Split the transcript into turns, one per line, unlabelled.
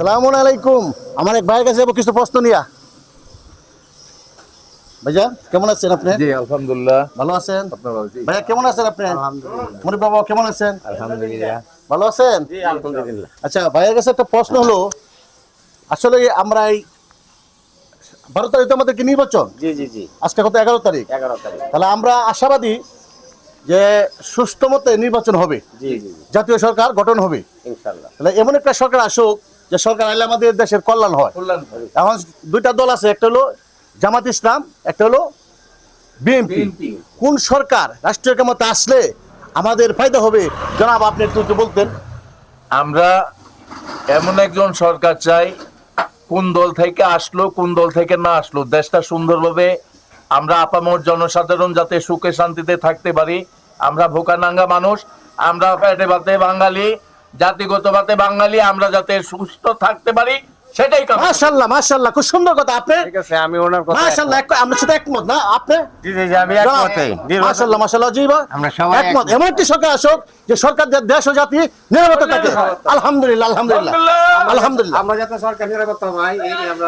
সালামু আলাইকুম। আমার এক ভাইয়ের কাছে যাবো কিছু প্রশ্ন নিয়া। ভাইয়া কেমন আছেন আপনি?
জি আলহামদুলিল্লাহ।
ভালো আছেন?
আপনার ভালো? জি
ভাইয়া কেমন আছেন আপনি?
আলহামদুলিল্লাহ।
মনির বাবা কেমন আছেন?
আলহামদুলিল্লাহ।
ভালো আছেন?
জি আলহামদুলিল্লাহ।
আচ্ছা, ভাইয়ের কাছে একটা প্রশ্ন হলো, আসলে আমরা এই 12 তারিখ তো আমাদের কি নির্বাচন?
জি জি জি।
আজকে কত 11 তারিখ?
11 তারিখ।
তাহলে আমরা আশাবাদী যে সুষ্ঠু মতে নির্বাচন হবে,
জি জি জি।
জাতীয় সরকার গঠন হবে।
ইনশাআল্লাহ।
তাহলে এমন একটা সরকার আসুক যে সরকার আইলে আমাদের দেশের কল্যাণ হয়। এখন দুইটা দল আছে, একটা হলো জামাত ইসলাম, একটা হলো বিএনপি। কোন সরকার রাষ্ট্রীয় ক্ষমতা আসলে আমাদের ফায়দা হবে জনাব, আপনি একটু বলতেন।
আমরা এমন একজন সরকার চাই, কোন দল থেকে আসলো কোন দল থেকে না আসলো, দেশটা সুন্দরভাবে আমরা আপামর জনসাধারণ যাতে সুখে শান্তিতে থাকতে পারি। আমরা ভোকানাঙ্গা মানুষ, আমরা পেটে ভাতে বাঙালি, জাতিগতভাবে বাঙালি, আমরা যাতে সুস্থ থাকতে পারি সেটাই কামনা করি।
মাশাআল্লাহ মাশাআল্লাহ, খুব সুন্দর কথা। আপনি
ঠিক আছে, আমি ওনার কথা
মাশাআল্লাহ আমরা সাথে একমত না আপনি?
জি জি জি, আমি একমতে।
মাশাআল্লাহ মাশাআল্লাহ, জি ভাই
আমরা সবাই
একমত। এমন একটি সরকার আসুক যে সরকার দেশ ও জাতি নিরাপত্তা থাকে। আলহামদুলিল্লাহ আলহামদুলিল্লাহ আলহামদুলিল্লাহ।
আমরা যাতে সরকার নিরাপত্তা পাই, এই আমরা